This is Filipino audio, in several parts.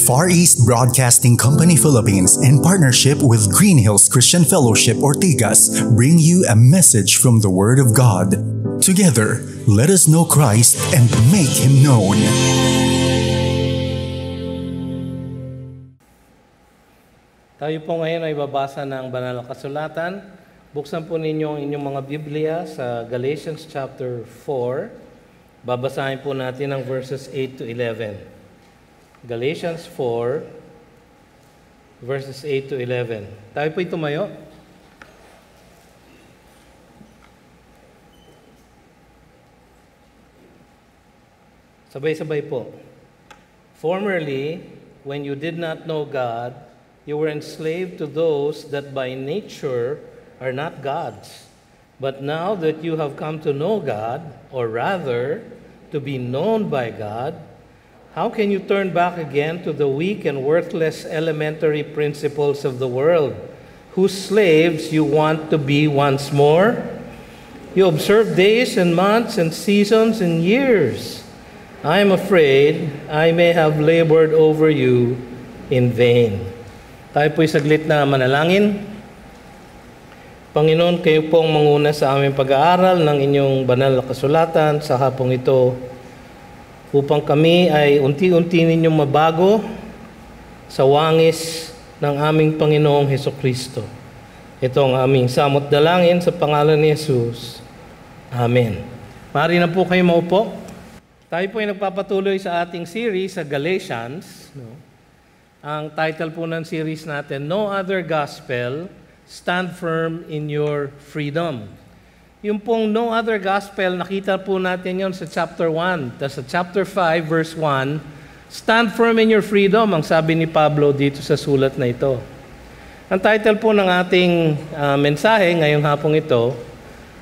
Far East Broadcasting Company Philippines, in partnership with Green Hills Christian Fellowship Ortigas, bring you a message from the Word of God. Together, let us know Christ and make Him known. Tayo po ngayon ay babasa ng banal na kasulatan. Buksan po ninyo ang inyong mga Biblia sa Galatians chapter 4. Babasahin po natin ang verses 8 to 11. Galatians 4, verses 8 to 11. Tayo po'y tumayo. Sabay-sabay po. Formerly, when you did not know God, you were enslaved to those that by nature are not God's. But now that you have come to know God, or rather, to be known by God, how can you turn back again to the weak and worthless elementary principles of the world, whose slaves you want to be once more? You observe days and months and seasons and years. I am afraid I may have labored over you in vain. Tayo po'y saglit na manalangin. Panginoon, kayo pong manguna sa aming pag-aaral ng inyong banal na kasulatan sa hapong ito, upang kami ay unti-unti ninyong mabago sa wangis ng aming Panginoong Hesukristo. Ito ang aming samot dalangin sa pangalan ni Jesus. Amen. Maaari na po kayo maupo. Tayo po ay nagpapatuloy sa ating series sa Galatians. Ang title po ng series natin, No Other Gospel, Stand Firm in Your Freedom. Yung pong no other gospel, nakita po natin yon sa chapter 1. Tapos sa chapter 5, verse 1, stand firm in your freedom, ang sabi ni Pablo dito sa sulat na ito. Ang title po ng ating mensahe ngayong hapong ito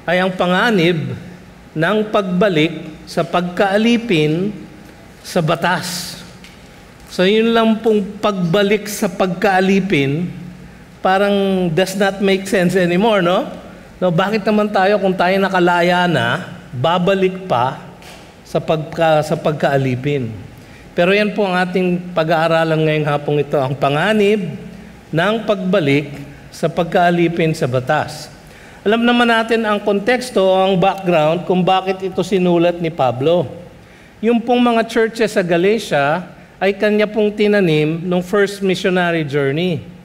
ay ang panganib ng pagbalik sa pagkaalipin sa batas. So yun lang pong pagbalik sa pagkaalipin, parang does not make sense anymore, no? No, bakit naman tayo kung tayo nakalaya na, babalik pa sa pagkaalipin? Pero yan po ang ating pag-aaralan ngayong hapong ito, ang panganib ng pagbalik sa pagkaalipin sa batas. Alam naman natin ang konteksto, ang background kung bakit ito sinulat ni Pablo. Yung pong mga churches sa Galatia ay kanya pong tinanim nung first missionary journey.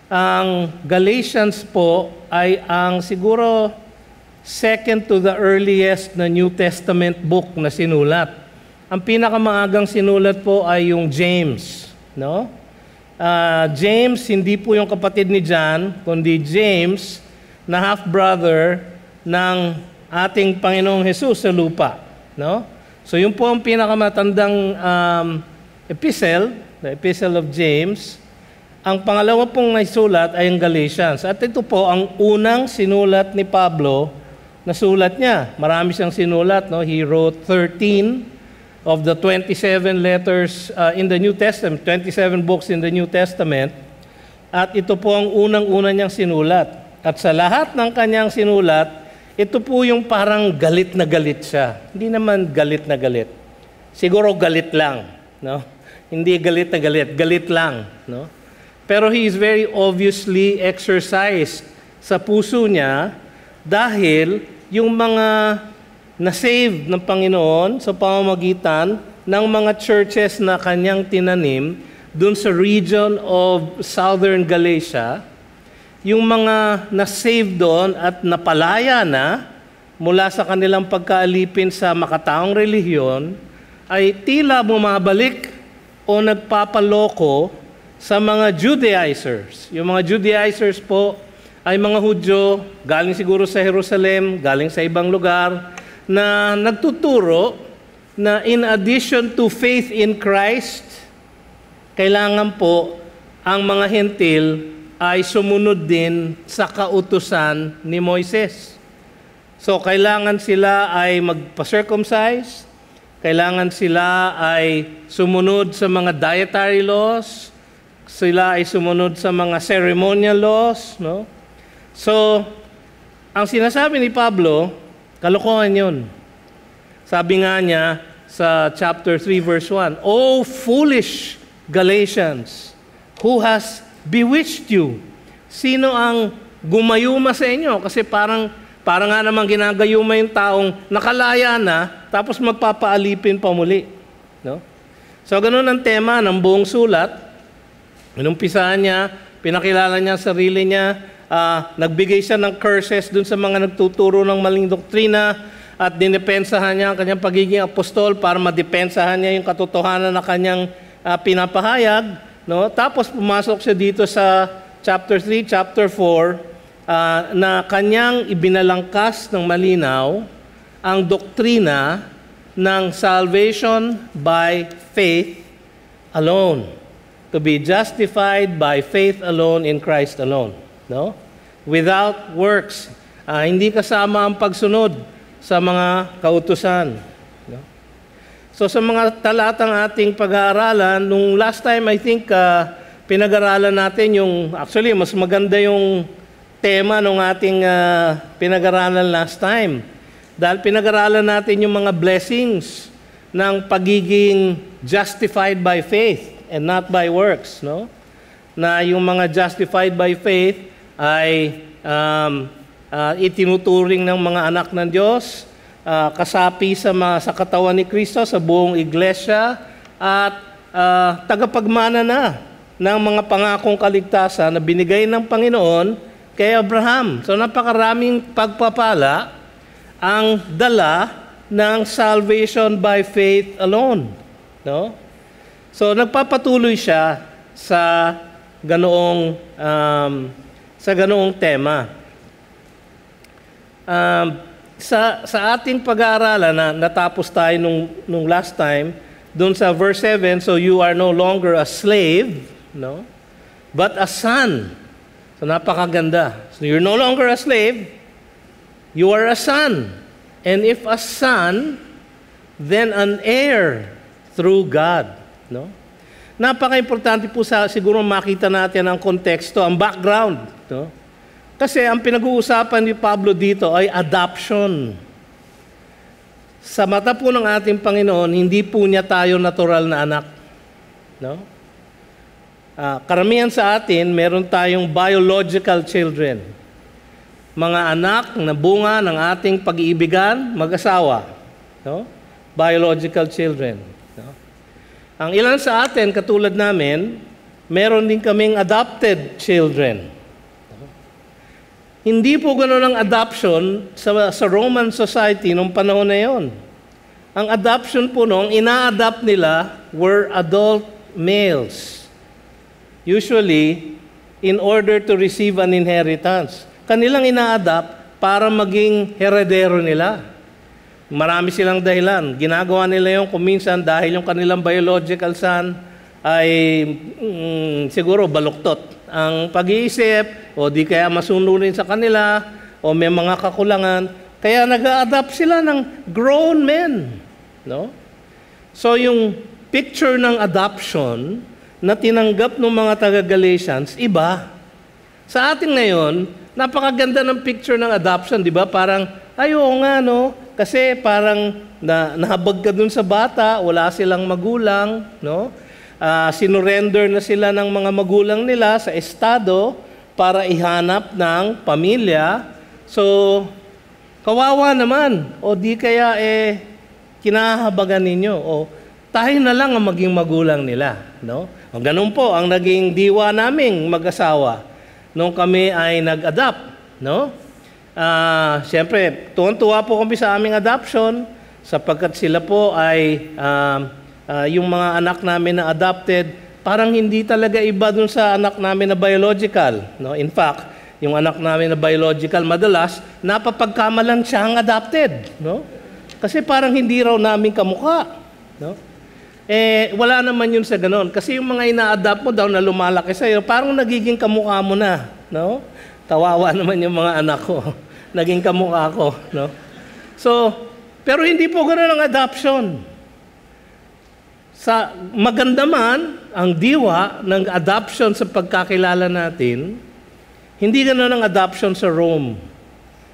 Ang Galatians po ay ang siguro second to the earliest na New Testament book na sinulat. Ang pinakamaagang sinulat po ay yung James, no? James, hindi po yung kapatid ni John, kundi James na half-brother ng ating Panginoong Jesus sa lupa, no? So yun po ang pinakamatandang epistle, the Epistle of James. Ang pangalawa pong naisulat ay ang Galatians. At ito po ang unang sinulat ni Pablo na sulat niya. Marami siyang sinulat. No? He wrote 13 of the 27 letters in the New Testament, 27 books in the New Testament. At ito po ang unang-una niyang sinulat. At sa lahat ng kanyang sinulat, ito po yung parang galit na galit siya. Hindi naman galit na galit. Siguro galit lang. No? Hindi galit na galit. Galit lang. No? Pero he is very obviously exercised sa puso niya dahil yung mga na-save ng Panginoon sa pamamagitan ng mga churches na kanyang tinanim dun sa region of Southern Galatia, yung mga na-save doon at napalaya na mula sa kanilang pagkaalipin sa makataong relihiyon ay tila bumabalik o nagpapaloko sa mga Judaizers. Yung mga Judaizers po ay mga Hudyo, galing siguro sa Jerusalem, galing sa ibang lugar, na nagtuturo na in addition to faith in Christ, kailangan po ang mga Hentil ay sumunod din sa kautusan ni Moises. So kailangan sila ay magpa-circumcise, kailangan sila ay sumunod sa mga dietary laws, sila ay sumunod sa mga ceremonial laws, no? So, ang sinasabi ni Pablo, kalokohan yun. Sabi nga niya sa chapter 3 verse 1, "O foolish Galatians, who has bewitched you? Sino ang gumayuma sa inyo? Kasi parang nga naman ginagayuma yung taong nakalaya na, tapos magpapaalipin pa muli. No? So, ganun ang tema ng buong sulat. Inumpisahan niya, pinakilala niya sarili niya, nagbigay siya ng curses dun sa mga nagtuturo ng maling doktrina, at dinepensahan niya ang kanyang pagiging apostol para madepensahan niya yung katotohanan na kanyang pinapahayag. No? Tapos pumasok siya dito sa chapter 3, chapter 4, na kanyang ibinalangkas ng malinaw ang doktrina ng salvation by faith alone. To be justified by faith alone in Christ alone. No? Without works. Hindi kasama ang pagsunod sa mga kautusan. No? So sa mga talatang ating pag-aaralan, nung last time I think pinag-aralan natin actually mas maganda yung tema ng ating pinag-aralan last time. Dahil pinag-aralan natin yung mga blessings ng pagiging justified by faith and not by works. No? Na yung mga justified by faith ay itinuturing ng mga anak ng Diyos, kasapi sa katawan ni Kristo, sa buong iglesia, at tagapagmana na ng mga pangakong kaligtasan na binigay ng Panginoon kay Abraham. So napakaraming pagpapala ang dala ng salvation by faith alone. No? So nagpapatuloy siya sa ganoong tema. Sa ating pag-aaralan na natapos tayo nung last time, doon sa verse 7, so you are no longer a slave, no? But a son. So napakaganda. So you're no longer a slave, you are a son. And if a son, then an heir through God, no? Napaka-importante po siguro makita natin ang konteksto, ang background, no? Kasi ang pinag-uusapan ni Pablo dito ay adoption. Sa mata po ng ating Panginoon, hindi po niya tayo natural na anak. No? Karamihan sa atin, meron tayong biological children. Mga anak na bunga ng ating pag-iibigan, mag-asawa. No? Biological children. No? Ang ilan sa atin, katulad namin, meron din kaming adopted children. Hindi po ganoon ang adoption sa Roman society nung panahon na yon. Ang adoption po nung ina-adopt nila were adult males. Usually, in order to receive an inheritance. Kanilang ina-adopt para maging heredero nila. Marami silang dahilan. Ginagawa nila yung kuminsan dahil yung kanilang biological son ay siguro baluktot ang pag-iisip, o di kaya masunurin sa kanila, o may mga kakulangan, kaya nag-a-adopt sila ng grown men. No? So yung picture ng adoption na tinanggap ng mga taga-Galatians, iba. Sa atin ngayon, napakaganda ng picture ng adoption, di ba? Parang, oo nga, no? Kasi parang nahabag ka dun sa bata, wala silang magulang, no? Sinurrender na sila ng mga magulang nila sa estado para ihanap ng pamilya. So, kawawa naman. O di kaya kinahabagan ninyo. O tayo na lang ang maging magulang nila. No? O ganun po ang naging diwa naming mag-asawa nung kami ay nag-adopt. No? Siyempre, tuwan-tuwa po kami sa aming adoption sapagkat sila po ay yung mga anak namin na adopted, parang hindi talaga iba dun sa anak namin na biological. No? In fact, yung anak namin na biological, madalas, napapagkamalan siya ang adopted. No? Kasi parang hindi raw namin kamukha. No? Wala naman yun sa ganon. Kasi yung mga ina-adopt mo daw na lumalaki sa'yo, parang nagiging kamukha mo na. No? Kawawa naman yung mga anak ko. Naging kamukha ko. No? So, pero hindi po ganon ang adoption. Maganda man ang diwa ng adoption sa pagkakilala natin, hindi ganoon ang adoption sa Rome.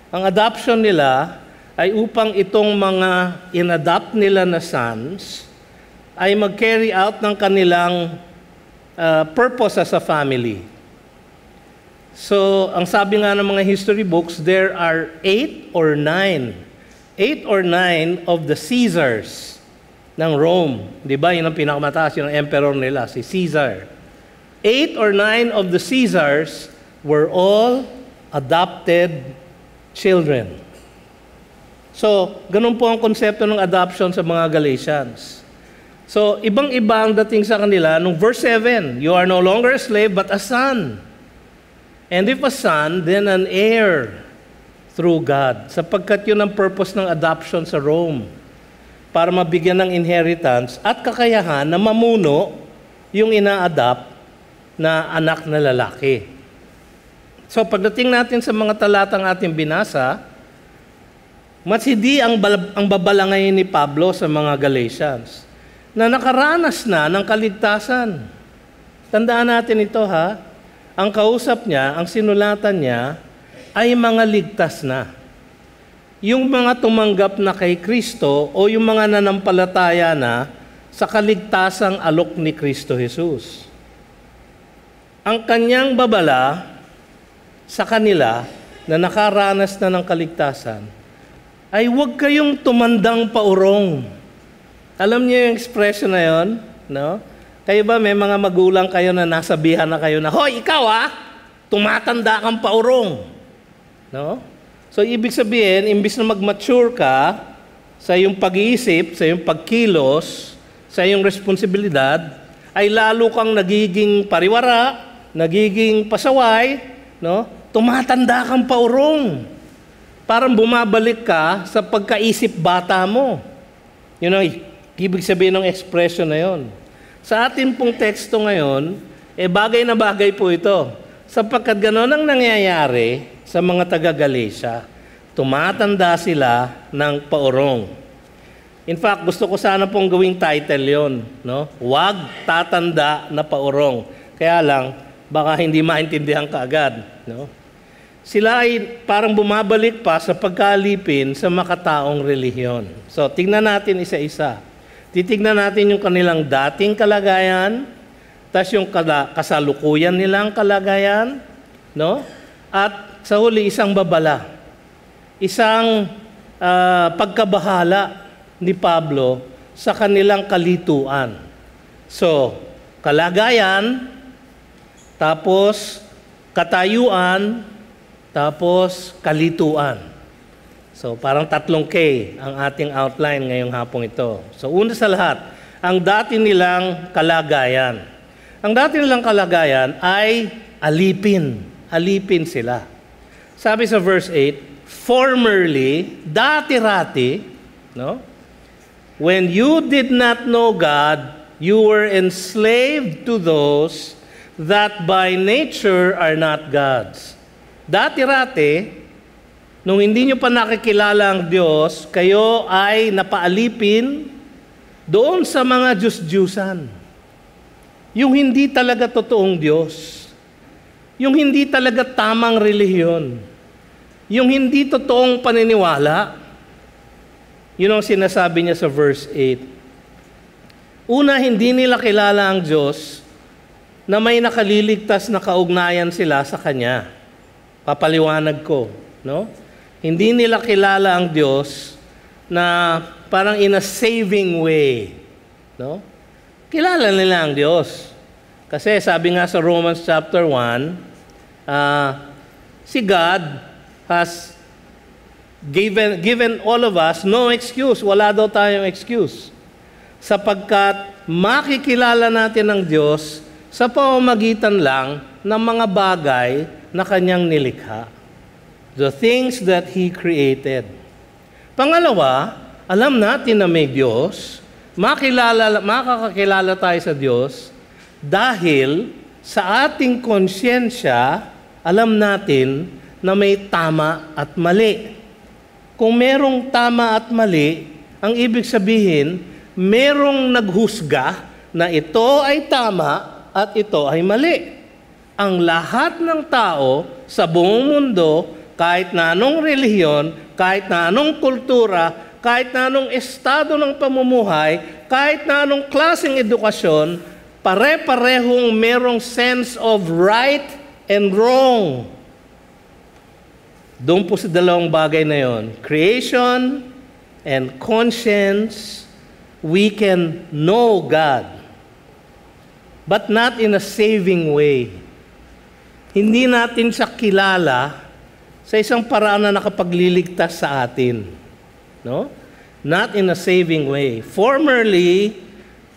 Ang adoption nila ay upang itong mga inadopt nila na sons ay mag-carry out ng kanilang purpose as a family. So, ang sabi nga ng mga history books, there are 8 or 9 of the Caesars ng Rome. Di ba? Yun ang pinakamataas, yun ang emperor nila, si Caesar. 8 or 9 of the Caesars were all adopted children. So, ganun po ang konsepto ng adoption sa mga Galatians. So, ibang-iba ang dating sa kanila. Nung verse 7, you are no longer a slave but a son. And if a son, then an heir through God. Sapagkat yun ang purpose ng adoption sa Rome. Para mabigyan ng inheritance at kakayahan na mamuno yung ina-adopt na anak na lalaki. So pagdating natin sa mga talatang ating binasa, mas hindi ang babalangayin ni Pablo sa mga Galatians na nakaranas na ng kaligtasan. Tandaan natin ito ha. Ang kausap niya, ang sinulatan niya, ay mga ligtas na. Yung mga tumanggap na kay Kristo o yung mga nanampalataya na sa kaligtasang alok ni Kristo Jesus. Ang kanyang babala sa kanila na nakaranas na ng kaligtasan ay huwag kayong tumandang paurong. Alam niyo yung expression na yon, no? Kayo ba may mga magulang kayo na nasabihan na kayo na, hoy, ikaw tumatanda kang paurong. No? So, ibig sabihin, imbis na mag-mature ka sa iyong pag-iisip, sa iyong pagkilos, sa iyong responsibilidad, ay lalo kang nagiging pariwara, nagiging pasaway, no? Tumatanda kang paurong. Parang bumabalik ka sa pagkaisip bata mo. You know, ibig sabihin ng expression na yon. Sa atin pong teksto ngayon, bagay na bagay po ito. Sapagkat gano'n ang nangyayari sa mga taga-Galatia. Tumatanda sila ng paurong. In fact, gusto ko sana pong gawing title yon, no? Huwag tatanda na paurong. Kaya lang, baka hindi maintindihan kaagad. No? Sila ay parang bumabalik pa sa pagkalipin sa makataong relihiyon. So, tingnan natin isa-isa. Titignan natin yung kanilang dating kalagayan, tas yung kasalukuyan nilang kalagayan, no? At sa huli, isang babala. Isang pagkabahala ni Pablo sa kanilang kalituan. So, kalagayan, tapos katayuan, tapos kalituan. So, parang 3 K ang ating outline ngayong hapong ito. So, una sa lahat, ang dati nilang kalagayan. Ang dati nilang kalagayan ay alipin. Alipin sila. Sabi sa verse 8, formerly, dati-rati, no? When you did not know God, you were enslaved to those that by nature are not God's. Dati-rati, nung hindi nyo pa nakikilala ang Diyos, kayo ay napaalipin doon sa mga Diyos-Diyusan. Yung hindi talaga totoong Diyos. Yung hindi talaga tamang relihiyon. Yung hindi totoong paniniwala. Yun ang sinasabi niya sa verse 8. Una, hindi nila kilala ang Diyos na may nakaliligtas na kaugnayan sila sa Kanya. Papaliwanag ko, no? Hindi nila kilala ang Diyos na parang in a saving way. No? Kilala nila ang Diyos. Kasi sabi nga sa Romans chapter 1, si God has given all of us no excuse. Wala daw tayong excuse. Sapagkat makikilala natin ang Diyos sa pamamagitan lang ng mga bagay na Kanyang nilikha. The things that He created. Pangalawa, alam natin na may Diyos, makakakilala tayo sa Diyos dahil sa ating konsyensya, alam natin na may tama at mali. Kung merong tama at mali, ang ibig sabihin, merong naghusga na ito ay tama at ito ay mali. Ang lahat ng tao sa buong mundo, kahit na anong relihiyon, kahit na anong kultura, kahit na anong estado ng pamumuhay, kahit na anong klaseng edukasyon, pare-parehong merong sense of right and wrong. Doon po sa dalawang bagay na yon, creation and conscience, we can know God, but not in a saving way. Hindi natin siya kilala sa isang paraan na nakapagliligtas sa atin. No? Not in a saving way. Formerly,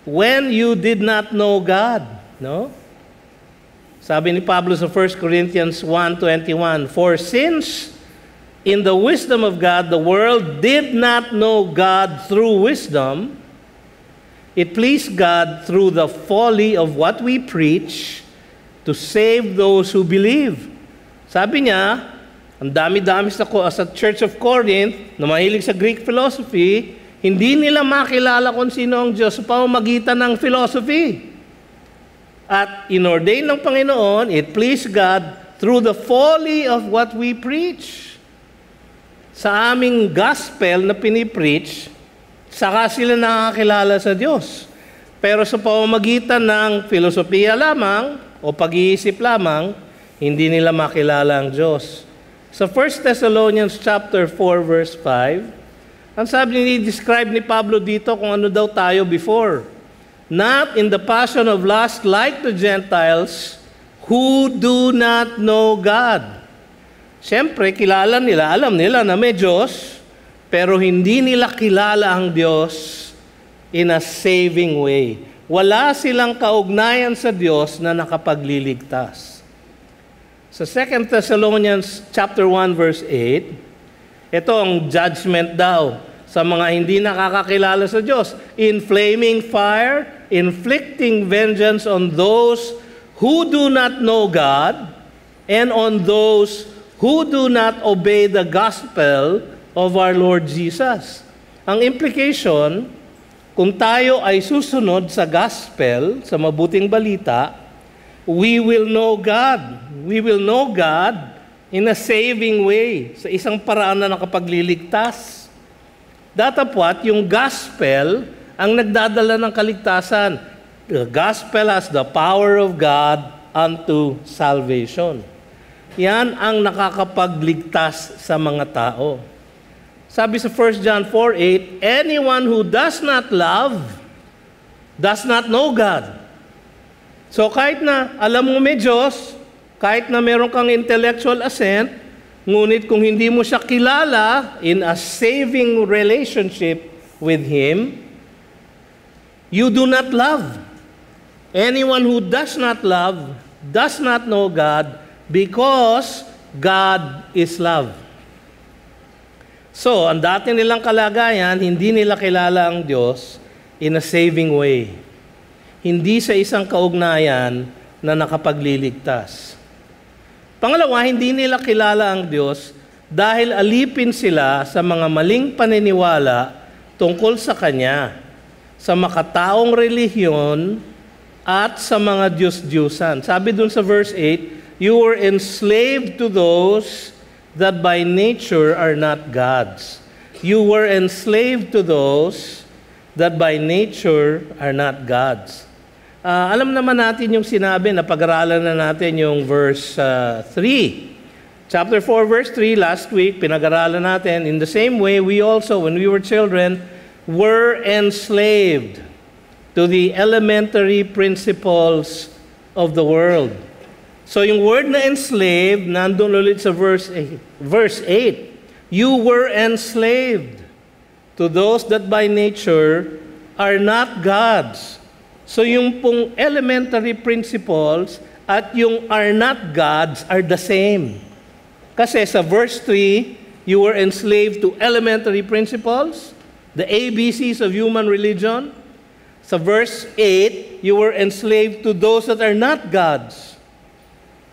when you did not know God, no? Sabi ni Pablo sa 1 Corinthians 1:21, for since in the wisdom of God, the world did not know God through wisdom, it pleased God through the folly of what we preach to save those who believe. Sabi niya, ang dami-dami sa Church of Corinth na mahilig sa Greek philosophy, hindi nila makilala kung sino ang Diyos sa pamamagitan ng philosophy. At inordain ng Panginoon, it pleased God through the folly of what we preach. Sa aming gospel na pinipreach, saka sila nakakilala sa Diyos. Pero sa pamamagitan ng filosofiya lamang o pag-iisip lamang, hindi nila makilala ang Diyos. Sa 1 Thessalonians chapter 4 verse 5, ang sabi describe ni Pablo dito kung ano daw tayo before. Not in the passion of lust like the Gentiles who do not know God. Siyempre, kilala nila, alam nila na may Diyos, pero hindi nila kilala ang Diyos in a saving way. Wala silang kaugnayan sa Diyos na nakapagliligtas. Sa 2 Thessalonians chapter 1 verse 8, ito ang judgment daw sa mga hindi nakakakilala sa Diyos. In flaming fire, inflicting vengeance on those who do not know God and on those who do not obey the gospel of our Lord Jesus. Ang implication, kung tayo ay susunod sa gospel, sa mabuting balita, we will know God. We will know God in a saving way, sa isang paraan na nakapagliligtas. Datapwat, yung gospel ang nagdadala ng kaligtasan. The gospel has the power of God unto salvation. Yan ang nakakapagligtas sa mga tao. Sabi sa 1 John 4:8, anyone who does not love does not know God. So kahit na alam mo may Diyos, kahit na meron kang intellectual assent, ngunit kung hindi mo siya kilala in a saving relationship with Him, you do not love. Anyone who does not love does not know God because God is love. So, ang dati nilang kalagayan, hindi nila kilala ang Diyos in a saving way. Hindi sa isang kaugnayan na nakapagliligtas. Pangalawa, hindi nila kilala ang Diyos dahil alipin sila sa mga maling paniniwala tungkol sa Kanya, sa makataong relihiyon at sa mga Diyos-Diyusan. Sabi dun sa verse 8, you were enslaved to those that by nature are not God's. You were enslaved to those that by nature are not God's. Alam naman natin yung sinabi na pag-aralan na natin yung verse 3. Chapter 4, verse 3, last week, pinag-aralan natin, in the same way, we also, when we were children, were enslaved to the elementary principles of the world. So yung word na enslaved, nandun ulit sa verse 8. Verse 8, you were enslaved to those that by nature are not God's. So yung pong elementary principles at yung are not God's are the same. Kasi sa verse 3, you were enslaved to elementary principles, the ABCs of human religion. Sa verse 8, you were enslaved to those that are not God's.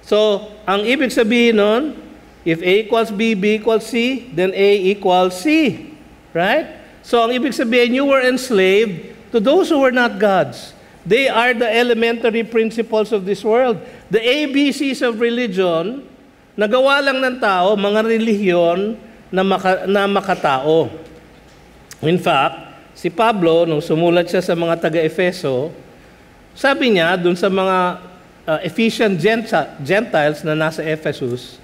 So, ang ibig sabihin nun, if A equals B, B equals C, then A equals C. Right? So, ang ibig sabihin, you were enslaved to those who were not God's. They are the elementary principles of this world. The ABCs of religion, nagawa lang ng tao, mga relihiyon na makatao. In fact, si Pablo, nung sumulat siya sa mga taga-Efeso, Sabi niya dun sa mga Ephesian Gentiles na nasa Ephesus,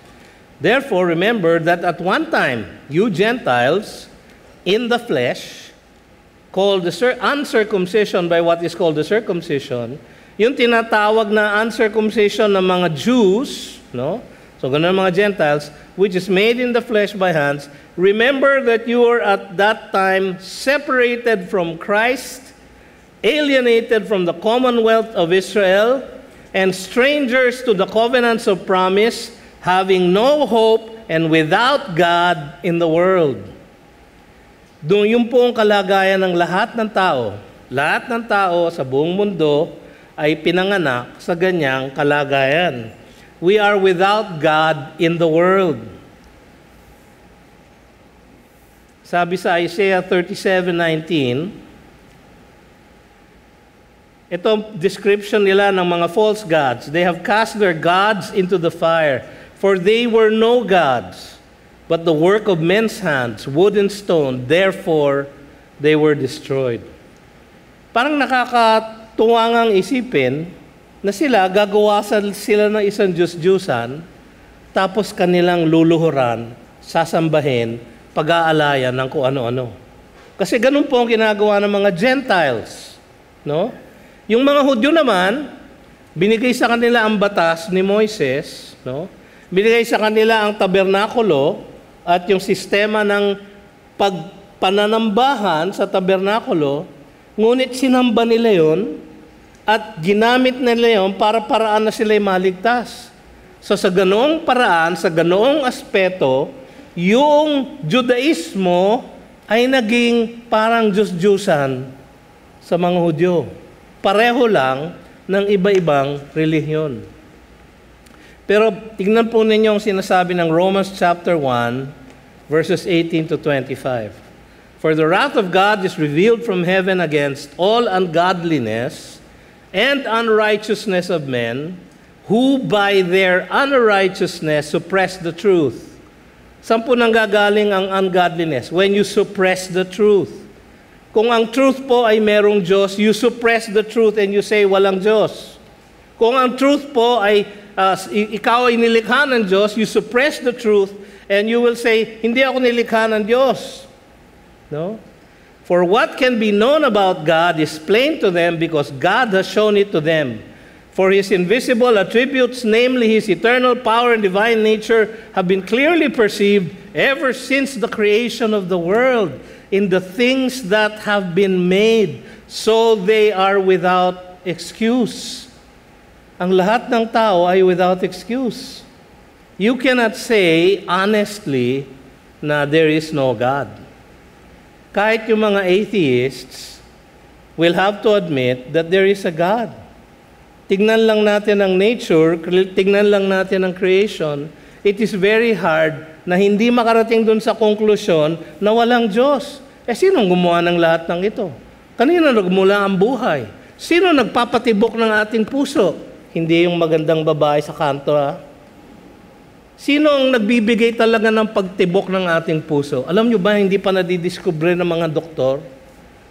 therefore remember that at one time, you Gentiles in the flesh, called the uncircumcision by what is called the circumcision, yung tinatawag na uncircumcision ng mga Jews, no? So ganun mga Gentiles, which is made in the flesh by hands, remember that you were at that time separated from Christ, alienated from the commonwealth of Israel, and strangers to the covenants of promise, having no hope and without God in the world. Doon yung pong kalagayan ng lahat ng tao. Lahat ng tao sa buong mundo ay pinanganak sa ganyang kalagayan. We are without God in the world. Sabi sa Isaiah 37:19, itong description nila ng mga false gods. They have cast their gods into the fire, for they were no gods, but the work of men's hands, wood and stone, therefore they were destroyed. Parang nakakatuwa ngang isipin na gagawa sila ng isang Diyos-Diyusan, tapos kanilang luluhuran, sasambahin, pag-aalayan ng kung ano-ano. Kasi ganun po ang ginagawa ng mga Gentiles. No? Yung mga Hudyo naman, binigay sa kanila ang batas ni Moises, no? Binigay sa kanila ang tabernakulo at yung sistema ng pagpananambahan sa tabernakulo, ngunit sinamba nila yon at ginamit nila yon para paraan na sila'y maligtas. So sa ganoong paraan, sa ganoong aspeto, yung Judaismo ay naging parang Diyos-Diyusan sa mga Hudyo. Pareho lang ng iba-ibang relihiyon. Pero tignan po ninyo ang sinasabi ng Romans chapter 1, verses 18 to 25. For the wrath of God is revealed from heaven against all ungodliness and unrighteousness of men, who by their unrighteousness suppress the truth. Saan po nanggagaling ang ungodliness? When you suppress the truth. Kung ang truth po ay merong Diyos, you suppress the truth and you say walang Diyos. Kung ang truth po ay ikaw ay nilikha ng Diyos, you suppress the truth and you will say, hindi ako nilikha ng Diyos. No? For what can be known about God is plain to them because God has shown it to them. For His invisible attributes, namely His eternal power and divine nature, have been clearly perceived ever since the creation of the world in the things that have been made, so they are without excuse. Ang lahat ng tao ay without excuse. You cannot say honestly na there is no God. Kahit yung mga atheists will have to admit that there is a God. Tignan lang natin ang nature, tignan lang natin ang creation, it is very hard na hindi makarating dun sa konklusyon na walang Diyos. Sinong gumawa ng lahat ng ito? Kanino nagmula ang buhay? Sino nagpapatibok ng ating puso? Hindi yung magandang babae sa kanto, ha? Sino ang nagbibigay talaga ng pagtibok ng ating puso? Alam nyo ba, hindi pa nadidiskubre ng mga doktor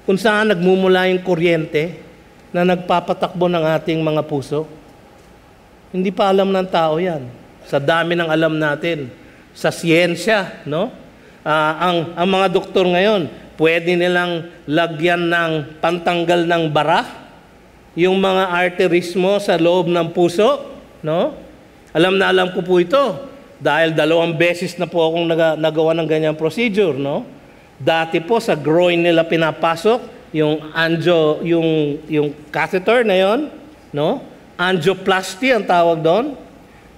kung saan nagmumula yung kuryente na nagpapatakbo ng ating mga puso? Hindi pa alam ng tao yan. Sa dami ng alam natin, sa siyensya, no? Ang mga doktor ngayon, pwede nilang lagyan ng pantanggal ng bara, yung mga arteries mo sa loob ng puso, no? Alam na alam ko po ito. Dahil 2 beses na po akong nagawa ng ganyang procedure, no? Dati po sa groin nila pinapasok yung catheter na yon, no? Angioplasty ang tawag doon.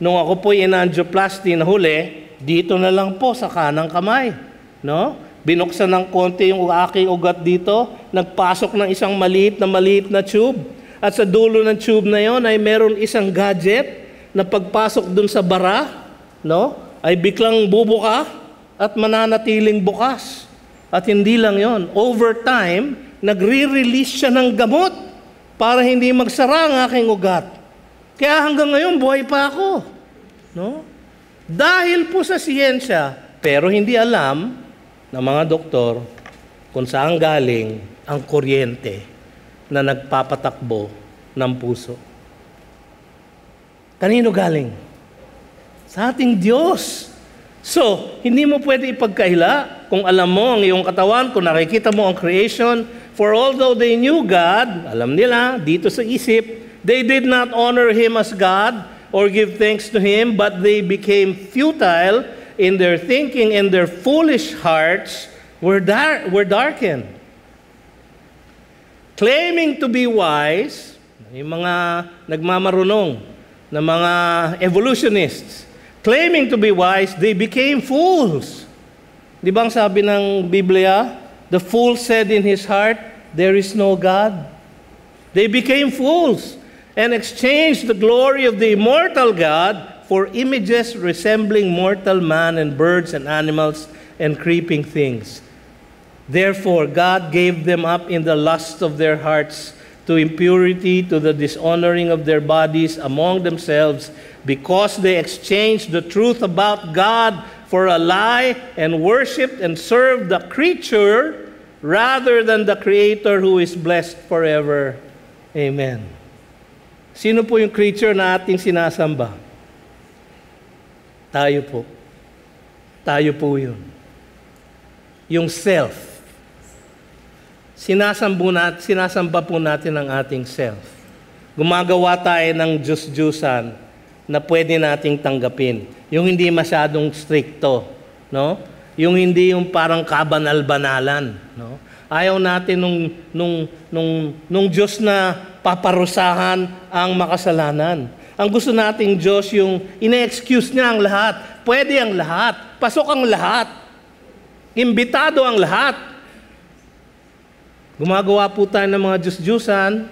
Nung ako po in-angioplasty na huli, dito na lang po sa kanang kamay, no? Binuksan ng konti yung aking ugat dito, nagpasok ng isang maliit na tube. At sa dulo ng tube na yon ay meron isang gadget na pagpasok dun sa bara, no, ay biglang bubuka at mananatiling bukas. At hindi lang yon. Over time, nagre-release siya ng gamot para hindi magsara ang aking ugat. Kaya hanggang ngayon, buhay pa ako. No? Dahil po sa siyensya, pero hindi alam ng mga doktor kung saan galing ang kuryente na nagpapatakbo ng puso. Kanino galing? Sa ating Diyos. So, hindi mo pwede ipagkaila kung alam mo ang iyong katawan, kung nakikita mo ang creation. For although they knew God, alam nila, dito sa isip, they did not honor Him as God or give thanks to Him, but they became futile in their thinking, and their foolish hearts were darkened. Claiming to be wise, yung mga nagmamarunong na mga evolutionists, claiming to be wise, they became fools. Di ba ang sabi ng Biblia? The fool said in his heart, there is no God. They became fools and exchanged the glory of the immortal God for images resembling mortal man and birds and animals and creeping things. Therefore, God gave them up in the lust of their hearts to impurity, to the dishonoring of their bodies among themselves, because they exchanged the truth about God for a lie and worshipped and served the creature rather than the Creator who is blessed forever. Amen. Sino po yung creature na ating sinasamba? Tayo po. Tayo po yun. Yung self. Sinasamba po natin ang ating self. Gumagawa tayo ng Diyos-Diyusan na pwede nating tanggapin. Yung hindi masyadong stricto, no? Yung hindi yung parang kabanal-banalan, no? Ayaw natin nung Diyos na paparusahan ang makasalanan. Ang gusto nating Diyos yung ine-excuse niya ang lahat. Pwede ang lahat. Pasok ang lahat. Imbitado ang lahat. Gumagawa po tayo ng mga Diyos-Diyusan.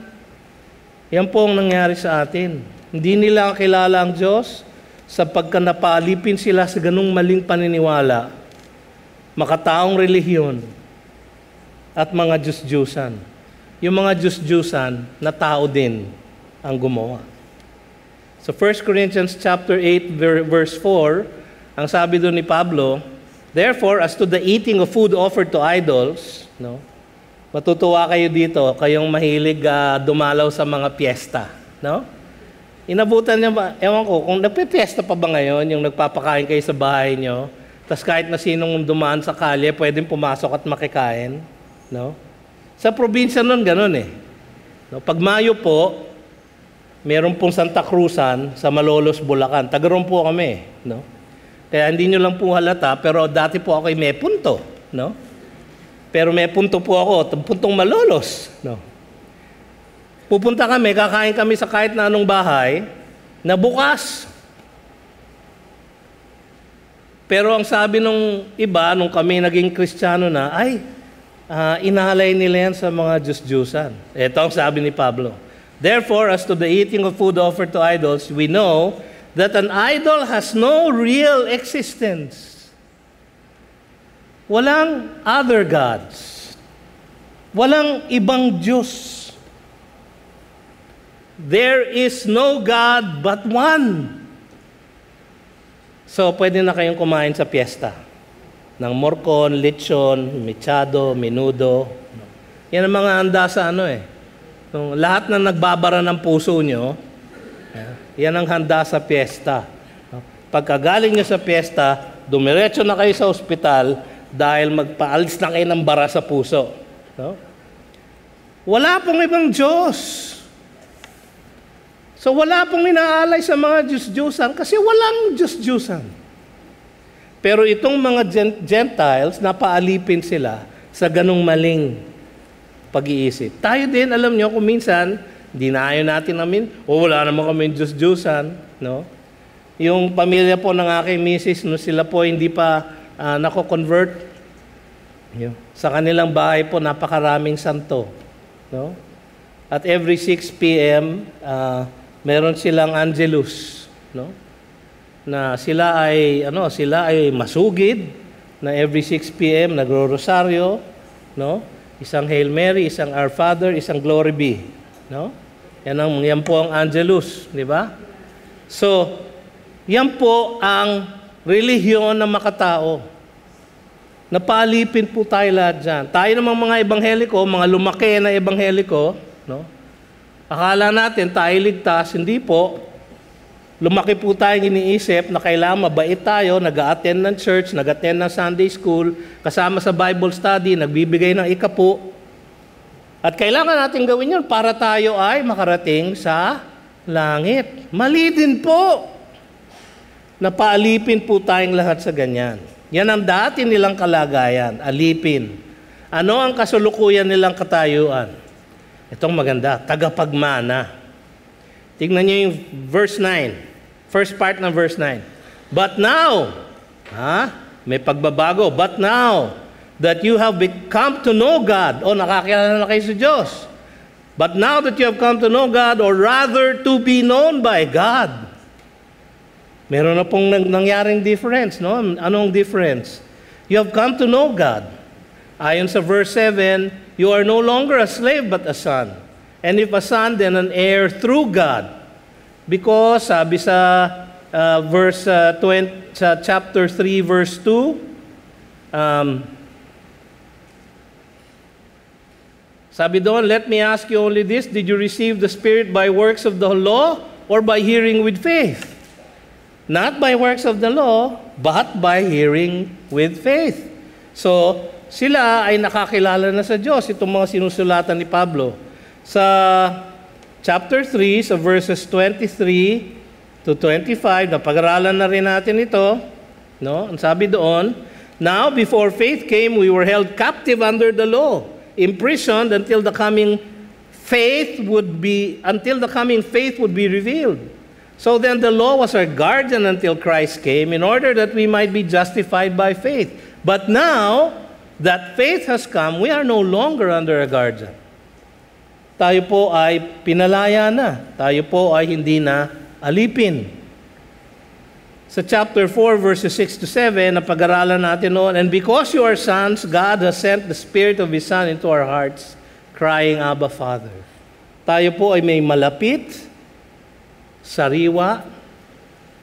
Yan po ang nangyari sa atin. Hindi nila kilala ang Diyos sapagkat napaalipin sila sa ganung maling paniniwala, makataong relihiyon, at mga Diyos-Diyusan. Yung mga Diyos-Diyusan na tao din ang gumawa. So 1 Corinthians chapter 8 verse 4, ang sabi doon ni Pablo, therefore, as to the eating of food offered to idols, no? Matutuwa kayo dito, kayong mahilig dumalaw sa mga piyesta, no? Inabutan niya ba, ewan ko, kung nagpe-piyesta pa ba ngayon, yung nagpapakain kayo sa bahay nyo, tas kahit na sinong dumaan sa kalye, pwedeng pumasok at makikain, no? Sa probinsya nun, ganun eh. No? Pag Mayo po, meron pong Santa Cruzan sa Malolos, Bulacan. Tagaroon po kami, no? Kaya hindi nyo lang po halata, pero dati po ako ay may punto, no? Pero may punto po ako, puntong Malolos. No? Pupunta kami, kakain kami sa kahit na anong bahay, na bukas. Pero ang sabi nung iba, nung kami naging Kristiyano na, ay, inahalay nila yan sa mga Diyos-Diyusan. Ito ang sabi ni Pablo. Therefore, as to the eating of food offered to idols, we know that an idol has no real existence. Walang other gods. Walang ibang Diyos. There is no God but one. So, pwede na kayong kumain sa piyesta. Ng morcon, lechon, mechado, menudo. Yan ang mga handa sa ano eh. Lahat na nagbabara ng puso nyo, yan ang handa sa piyesta. Pagkagaling nyo sa piyesta, dumiretso na kayo sa ospital, dahil magpaalis na kayo ng bara sa puso. No? Wala pong ibang Diyos. So wala pong inaalay sa mga Diyos-Diyusan kasi walang Diyos-Diyusan. Pero itong mga Gentiles, napaalipin sila sa ganung maling pag-iisip. Tayo din, alam nyo, kung minsan, dinayo natin namin, wala naman kami Diyos-Diyusan. No? Yung pamilya po ng aking misis, no, sila po hindi pa nako-convert. Sa kanilang bahay po, napakaraming santo. No? At every 6 p.m., meron silang angelus. No? Na sila ay masugid, na every 6 p.m., nagro-rosaryo. No? Isang Hail Mary, isang Our Father, isang Glory Be. No? Yan po ang angelus. Di ba? So, yan po ang relihiyon ng makatao. Napaalipin po tayo lahat dyan. Tayo namang mga ebangheliko, mga lumaki na ebangheliko, no? Akala natin tayo ligtas, hindi po. Lumaki po tayong iniisip na kailangan mabait tayo, nag-a-attend ng church, nag-attend ng Sunday school, kasama sa Bible study, nagbibigay ng ikapo. At kailangan natin gawin yun para tayo ay makarating sa langit. Mali din po. Napaalipin po tayong lahat sa ganyan. Yan ang dati nilang kalagayan, alipin. Ano ang kasulukuyan nilang katayuan? Itong maganda, tagapagmana. Tingnan niyo yung verse 9. First part ng verse 9. But now, may pagbabago. But now, that you have come to know God. Nakakilala na kayo sa Diyos. But now that you have come to know God, or rather to be known by God. Meron na pong nangyaring difference, no? Anong difference? You have come to know God. Ayon sa verse 7, you are no longer a slave but a son. And if a son, then an heir through God. Because sabi sa sa chapter 3 verse 2, sabi doon, let me ask you only this, did you receive the Spirit by works of the law or by hearing with faith? Not by works of the law, but by hearing with faith. So, sila ay nakakilala na sa Diyos, itong mga sinusulatan ni Pablo. Sa chapter 3, sa verses 23 to 25, napag-aralan na rin natin ito. No? Ang sabi doon, now, before faith came, we were held captive under the law, imprisoned until the coming faith would be revealed. So then the law was our guardian until Christ came in order that we might be justified by faith. But now that faith has come, we are no longer under a guardian. Tayo po ay pinalaya na. Tayo po ay hindi na alipin. Sa chapter 4, verses 6 to 7, napag-aralan natin noon, and because you are sons, God has sent the Spirit of His Son into our hearts, crying, Abba, Father. Tayo po ay may malapit, sariwa,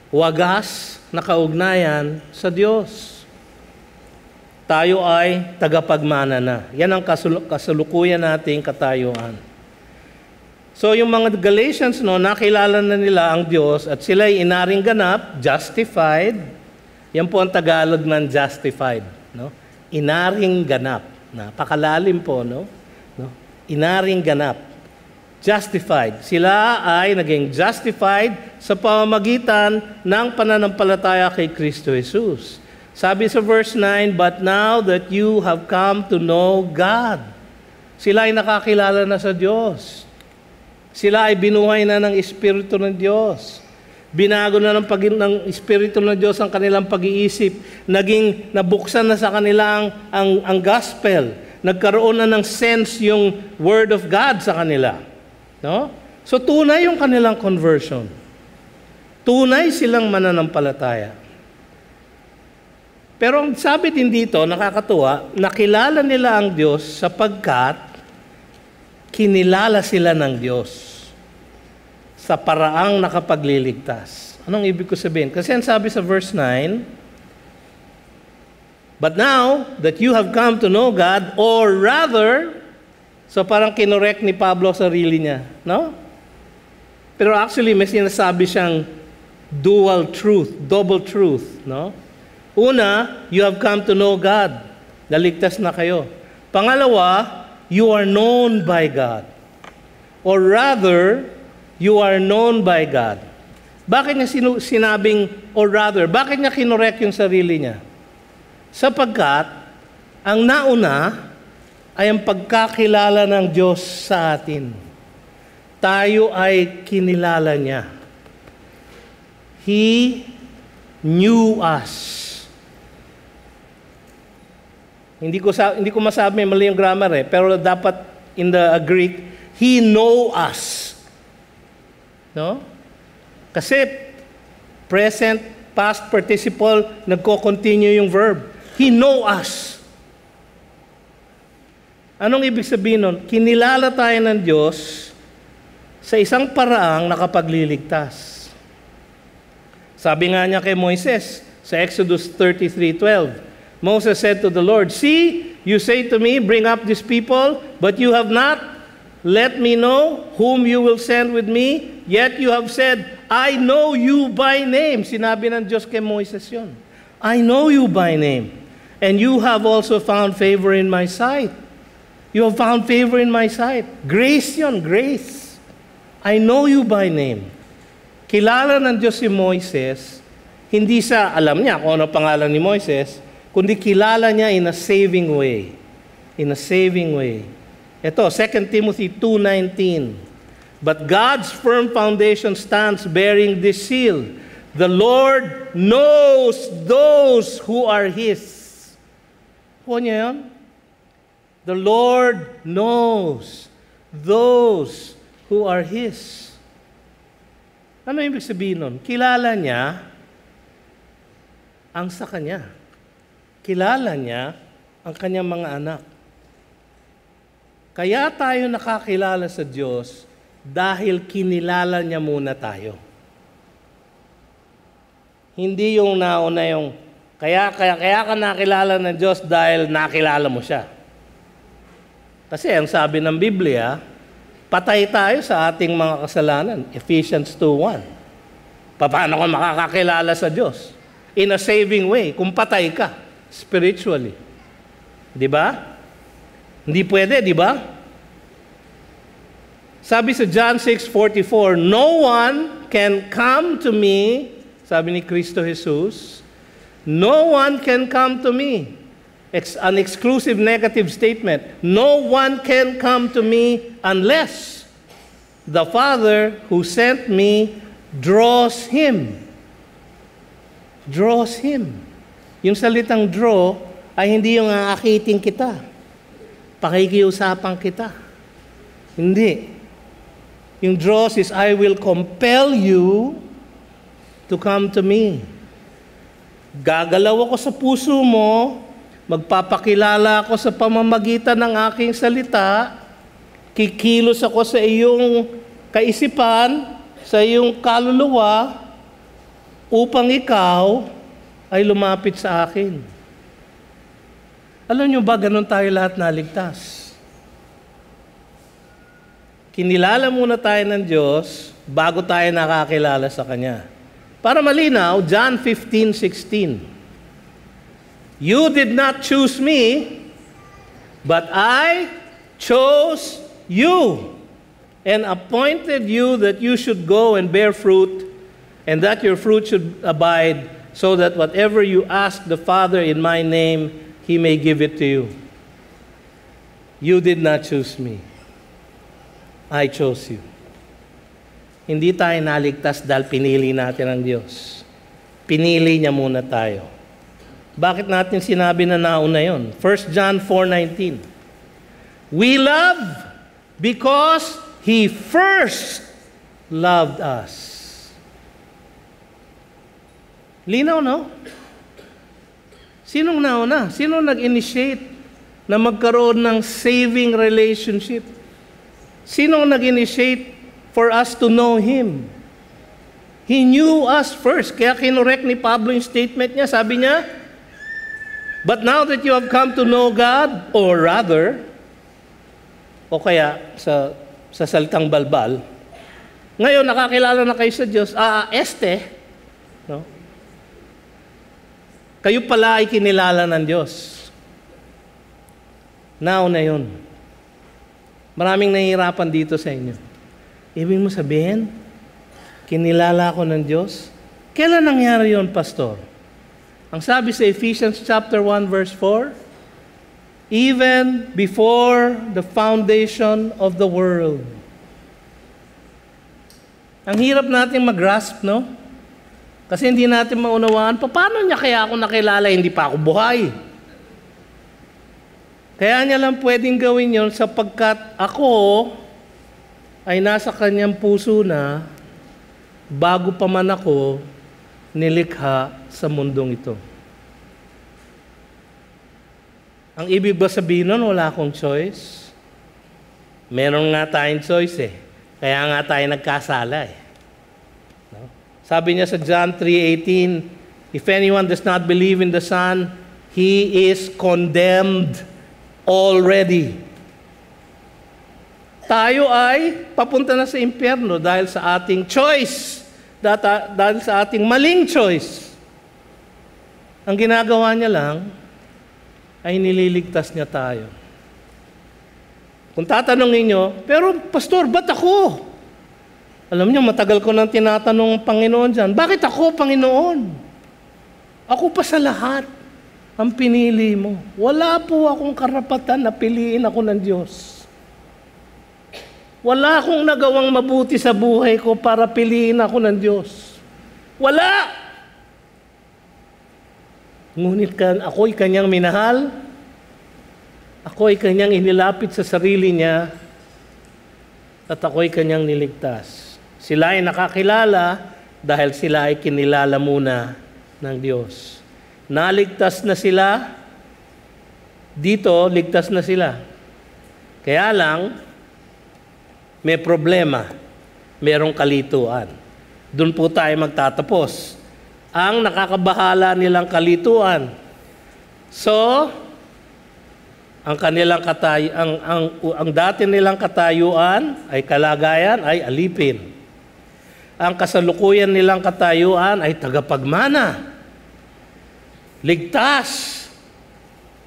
wagas na kaugnayan sa Diyos. Tayo ay tagapagmana na. Yan ang kasalukuyan nating katayuan. So yung mga Galatians, nakilala na nila ang Diyos at sila ay inaring ganap, justified. Yan po ang Tagalog ng justified. No? Inaring ganap. Napakalalim po, no? Inaring ganap. Justified. Sila ay naging justified sa pamamagitan ng pananampalataya kay Kristo Jesus. Sabi sa verse 9, but now that you have come to know God. Sila ay nakakilala na sa Diyos. Sila ay binuhay na ng Espiritu ng Diyos. Binago na ng Espiritu ng Diyos ang kanilang pag-iisip. Nabuksan na sa kanilang ang gospel. Nagkaroon na ng sense yung Word of God sa kanila. No? So tunay yung kanilang conversion. Tunay silang mananampalataya. Pero ang sabi din dito, nakakatuwa, nakilala nila ang Diyos sapagkat kinilala sila ng Diyos sa paraang nakapagliligtas. Anong ibig ko sabihin? Kasi ang sabi sa verse 9, but now that you have come to know God, or rather, so parang kinorek ni Pablo sarili niya, no? Pero actually may sinasabi siyang dual truth, double truth, no? Una, you have come to know God. Naligtas na kayo. Pangalawa, you are known by God. Or rather, you are known by God. Bakit niya sinabing, or rather, bakit niya kinorek yung sarili niya? Sapagkat, ang nauna ay ang pagkakilala ng Diyos sa atin. Tayo ay kinilala niya. He knew us. Hindi ko masabi, mali yung grammar pero dapat in the Greek, He know us. No? Kasi present, past participle, nagko-continue yung verb. He know us. Anong ibig sabihin nun? Kinilala tayo ng Diyos sa isang paraang nakapagliligtas. Sabi nga niya kay Moises sa Exodus 33:12, Moses said to the Lord, see, you say to me, bring up these people, but you have not let me know whom you will send with me. Yet you have said, I know you by name. Sinabi ng Diyos kay Moises yun. I know you by name. And you have also found favor in my sight. You have found favor in my sight. Grace yun, grace. I know you by name. Kilala ng Diyos si Moises, hindi sa alam niya kung ano pangalan ni Moises, kundi kilala niya in a saving way. In a saving way. Ito, 2 Timothy 2:19. But God's firm foundation stands bearing this seal. The Lord knows those who are His. Kuha niya yun? The Lord knows those who are His. Ano ibig sabihin nun? Kilala niya ang sa Kanya. Kilala niya ang Kanyang mga anak. Kaya tayo nakakilala sa Diyos dahil kinilala niya muna tayo. Hindi yung nauna yung, kaya ka nakilala ng Diyos dahil nakilala mo siya. Kasi ang sabi ng Biblia, patay tayo sa ating mga kasalanan. Ephesians 2:1. Paano ka makakakilala sa Diyos? In a saving way, kung patay ka, spiritually. Di ba? Hindi pwede, di ba? Sabi sa John 6:44, no one can come to me, sabi ni Kristo Jesus, no one can come to me. An exclusive negative statement. No one can come to me unless the Father who sent me draws him. Draws him. Yung salitang draw ay hindi yung aakiting kita. Pakikiusapan kita. Hindi. Yung draws is, I will compel you to come to me. Gagalaw ako sa puso mo, magpapakilala ako sa pamamagitan ng aking salita, kikilos ako sa iyong kaisipan, sa iyong kaluluwa, upang ikaw ay lumapit sa akin. Alam niyo ba, ganun tayo lahat naligtas? Kinilala muna tayo ng Diyos bago tayo nakakilala sa Kanya. Para malinaw, John 15:16. You did not choose me, but I chose you and appointed you that you should go and bear fruit, and that your fruit should abide, so that whatever you ask the Father in my name, He may give it to you. You did not choose me. I chose you. Hindi tayo naligtas dahil pinili natin ang Diyos. Pinili niya muna tayo. Bakit natin sinabi na nauna yun? 1 John 4:19. We love because He first loved us. Linaw, no? Sinong nauna? Sinong nag-initiate na magkaroon ng saving relationship? Sinong nag-initiate for us to know Him? He knew us first. Kaya kinorek ni Pablo yung statement niya. Sabi niya, but now that you have come to know God, or rather, o kaya sa salitang balbal, ngayon nakakilala na kayo sa Diyos, no? Kayo pala ay kinilala ng Diyos. Now na yun. Maraming nahihirapan dito sa inyo. Ibig mo sabihin, kinilala ko ng Diyos? Kailan nangyari yun, Pastor? Ang sabi sa Ephesians chapter 1 verse 4, even before the foundation of the world. Ang hirap natin mag-grasp, no? Kasi hindi natin maunawaan, paano niya kaya ako nakilala, hindi pa ako buhay? Kaya niya lang pwedeng gawin yun sapagkat ako ay nasa kanyang puso na bago pa man ako nilikha sa mundong ito. Ang ibig ba sabihin nun, wala akong choice? Meron nga tayong choice eh. Kaya nga tayo nagkasala eh. No? Sabi niya sa John 3:18, if anyone does not believe in the Son, he is condemned already. tayo ay papunta na sa impyerno dahil sa ating choice, dahil sa ating maling choice. Ang ginagawa niya lang ay nililigtas niya tayo. Kung tatanungin niyo, pero Pastor, ba't ako? Alam niyo, matagal ko nang tinatanong ang Panginoon dyan, bakit ako, Panginoon? Ako pa sa lahat ang pinili mo. Wala po akong karapatan na piliin ako ng Diyos. Wala akong nagawang mabuti sa buhay ko para piliin ako ng Diyos. Wala! Ngunit ako'y kanyang minahal, ako'y kanyang inilapit sa sarili niya, at ako'y kanyang niligtas. Sila ay nakakilala dahil sila ay kinilala muna ng Diyos. Naligtas na sila, dito ligtas na sila. Kaya lang, may problema, merong kalituan. Doon po tayo magtatapos. Ang nakakabahala nilang kalituan. So, ang dati nilang katayuan ay kalagayan ay alipin. Ang kasalukuyan nilang katayuan ay tagapagmana, ligtas,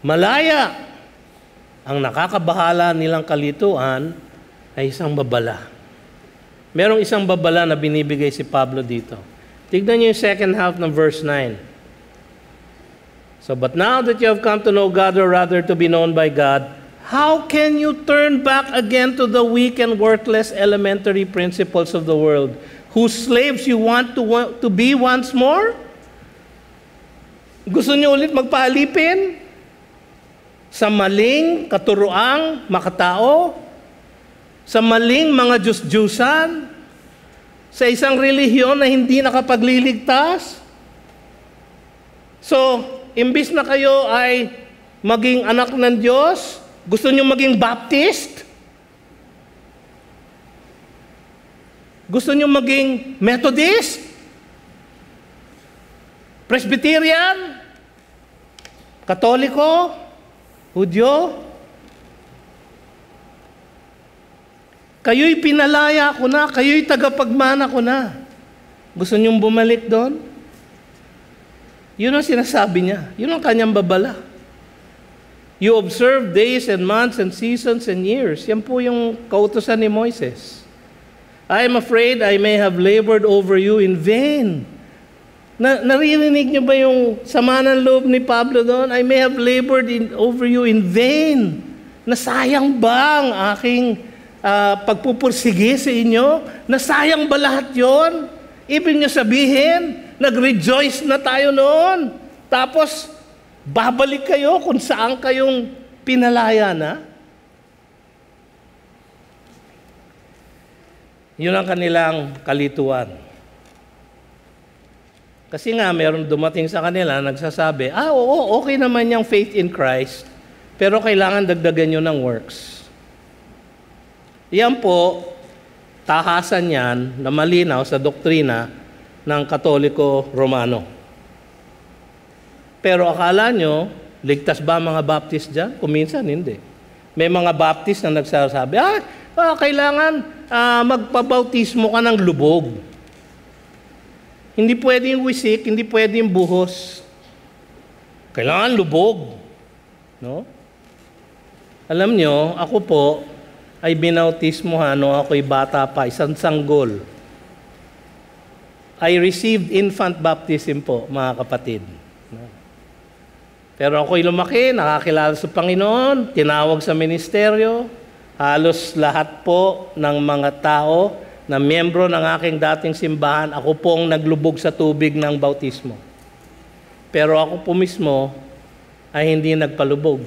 malaya. Ang nakakabahala nilang kalituan ay isang babala. Merong isang babala na binibigay si Pablo dito. Tignan niyo yung second half ng verse 9. So, but now that you have come to know God, or rather to be known by God, how can you turn back again to the weak and worthless elementary principles of the world, whose slaves you want to be once more? Gusto niyo ulit magpaalipin sa maling katuroang makatao? Sa maling mga Diyos-Diyusan, sa isang relihiyon na hindi nakapagliligtas. So, imbis na kayo ay maging anak ng Diyos, gusto nyo maging Baptist? Gusto nyo maging Methodist? Presbyterian? Katoliko? Hudyo? Kayo'y pinalaya ko na, kayo'y tagapagmana ko na. Gusto niyong bumalik doon? Yun ang sinasabi niya. Yun ang kanyang babala. You observe days and months and seasons and years. Yan po yung kautusan ni Moises. I am afraid I may have labored over you in vain. Naririnig niyo ba yung sama ng loob ni Pablo doon? I may have labored over you in vain. Nasayang ba ang aking pagpupursige sa inyo? Nasayang ba lahat yun? Ibig niyo sabihin, nag-rejoice na tayo noon. Tapos, babalik kayo kung saan kayong pinalaya na? Yun ang kanilang kalituan. Kasi nga, meron dumating sa kanila, nagsasabi, oo, okay naman yung faith in Christ, pero kailangan dagdagan nyo ng works. Yan po, tahasan yan na malinaw sa doktrina ng Katoliko Romano. Pero akala nyo, ligtas ba mga Baptist dyan? Kuminsan, hindi. May mga Baptist na nagsasabi, kailangan magpabautismo ka ng lubog. Hindi pwedeng wisik, hindi pwedeng buhos. Kailangan lubog. No? Alam nyo, ako po, ay binautismohan nung ako'y bata pa, isang sanggol. I received infant baptism po, mga kapatid. Pero ako'y lumaki, nakakilala sa Panginoon, tinawag sa ministeryo, halos lahat po ng mga tao na miyembro ng aking dating simbahan, ako pong naglubog sa tubig ng bautismo. Pero ako po mismo ay hindi nagpalubog.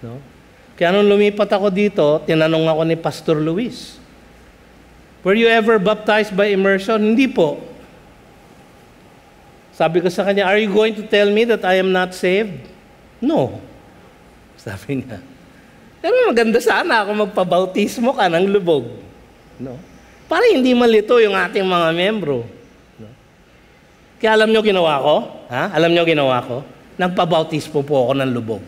No? Kaya nung lumipat ako dito, tinanong ako ni Pastor Luis, were you ever baptized by immersion? Hindi po. Sabi ko sa kanya, are you going to tell me that I am not saved? No. Sabi niya. Pero maganda sana ako magpabautismo ka ng lubog. No? Para hindi malito yung ating mga membro. No? Kaya alam nyo ginawa ko? Alam nyo ginawa ko? Nagpabautismo po ako ng lubog.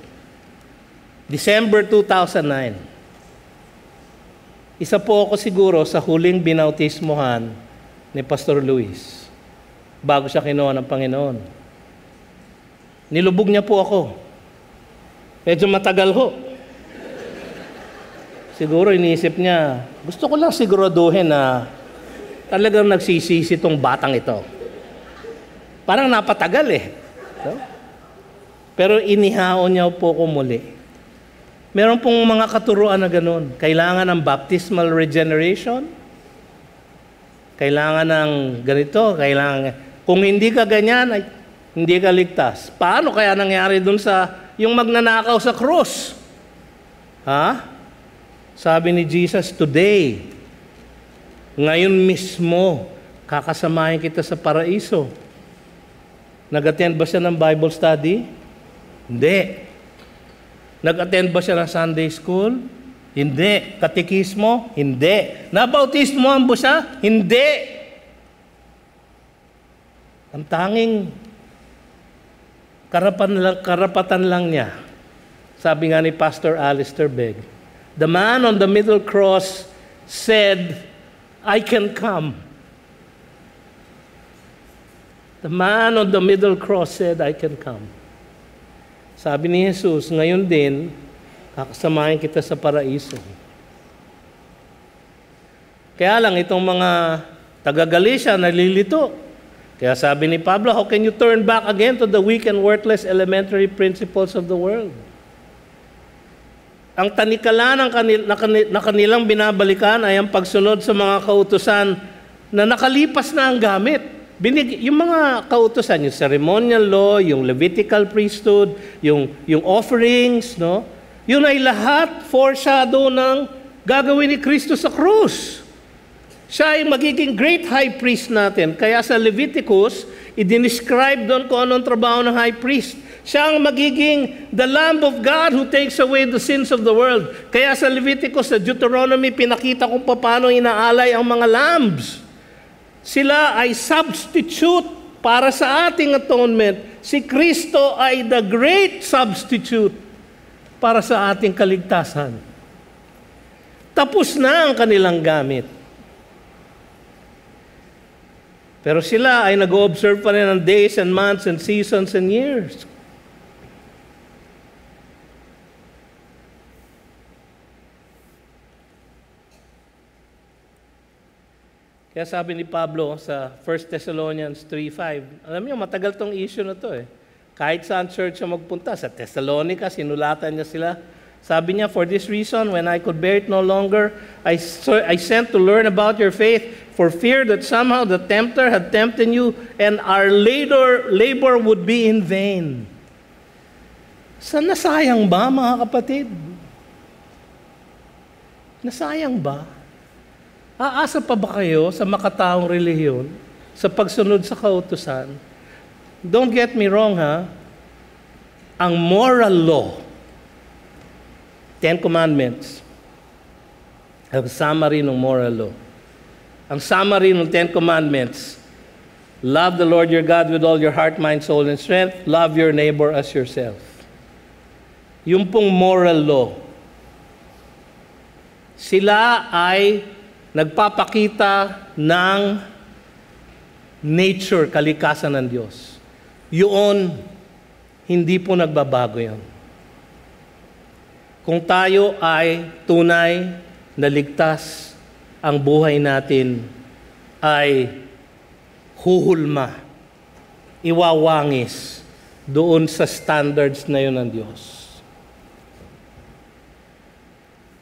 December 2009. Isa po ako siguro sa huling binautismohan ni Pastor Luis bago siya kinuha ng Panginoon. Nilubog niya po ako. Medyo matagal ho. Siguro iniisip niya, gusto ko lang siguraduhin na talagang nagsisisi tong batang ito. Parang napatagal eh. So, pero inihaon niya po ko muli. Meron pong mga katuruan na ganun. Kailangan ng baptismal regeneration. Kailangan ng ganito. Kung hindi ka ganyan, ay hindi ka ligtas. Paano kaya nangyari dun sa yung magnanakaw sa krus? Ha? Sabi ni Jesus, today, ngayon mismo, kakasamahin kita sa paraiso. Nag-attend ba siya ng Bible study? Hindi. Nag-attend ba siya ng Sunday school? Hindi. Katekismo? Hindi. Nabautismohan ba siya? Hindi. Ang tanging karapatan lang niya. Sabi nga ni Pastor Alistair Begg, the man on the middle cross said, I can come. The man on the middle cross said, I can come. Sabi ni Jesus, ngayon din, kakasamahin kita sa paraiso. Kaya lang, itong mga taga-Galatia, nalilito. Kaya sabi ni Pablo, how can you turn back again to the weak and worthless elementary principles of the world? Ang tanikala na kanilang binabalikan ay ang pagsunod sa mga kautusan na nakalipas na ang gamit. Yung mga kautusan, yung ceremonial law, yung Levitical priesthood, yung offerings, no? Yun ay lahat foreshadow ng gagawin ni Kristo sa krus. Siya ay magiging great high priest natin. Kaya sa Leviticus, i-describe doon kung anong trabaho ng high priest. Siya ang magiging the Lamb of God who takes away the sins of the world. Kaya sa Leviticus, sa Deuteronomy, pinakita kung paano inaalay ang mga lambs. Sila ay substitute para sa ating atonement. Si Kristo ay the great substitute para sa ating kaligtasan. Tapos na ang kanilang gamit. Pero sila ay nag-observe pa rin ng days and months and seasons and years. Kaya sabi ni Pablo sa 1 Thessalonians 3:5, alam niyo, matagal tong issue na to eh. Kahit saan church siya magpunta, sa Thessalonica, sinulatan niya sila. Sabi niya, for this reason, when I could bear it no longer, I sent to learn about your faith, for fear that somehow the tempter had tempted you, and our labor would be in vain. Nasayang ba, mga kapatid? Nasayang ba? Aasa pa ba kayo sa makataong relihiyon, sa pagsunod sa kautusan? Don't get me wrong, ha? Ang moral law, 10 Commandments, ang summary ng moral law. Ang summary ng 10 Commandments, love the Lord your God with all your heart, mind, soul, and strength. Love your neighbor as yourself. Yung pong moral law, sila ay nagpapakita ng nature, kalikasan ng Diyos. Yun, hindi po nagbabago yan. Kung tayo ay tunay na ligtas, ang buhay natin ay huhulma, iwawangis doon sa standards na yun ng Diyos.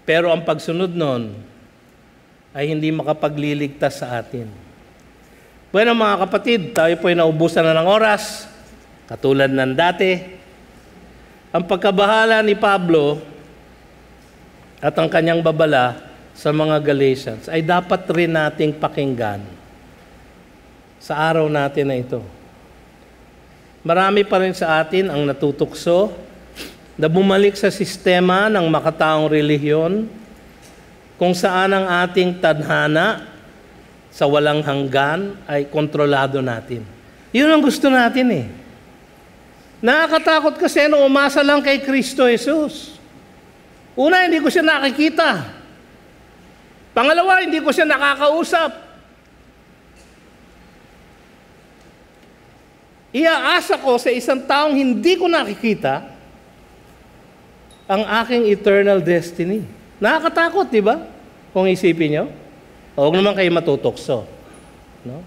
Pero ang pagsunod nun, ay hindi makapagliligtas sa atin. Bueno mga kapatid, tayo po ay naubusan na ng oras, katulad ng dati. Ang pagkabahala ni Pablo at ang kanyang babala sa mga Galatians ay dapat rin nating pakinggan sa araw natin na ito. Marami pa rin sa atin ang natutukso na bumalik sa sistema ng makataong relihiyon kung saan ang ating tadhana sa walang hanggan ay kontrolado natin. Yun ang gusto natin eh. Nakakatakot kasi nung umasa lang kay Kristo Jesus. Una, hindi ko siya nakikita. Pangalawa, hindi ko siya nakakausap. Iaasa ko sa isang taong hindi ko nakikita ang aking eternal destiny. Nakakatakot, di ba? Kung isipin nyo. Huwag naman kayo matutokso. No?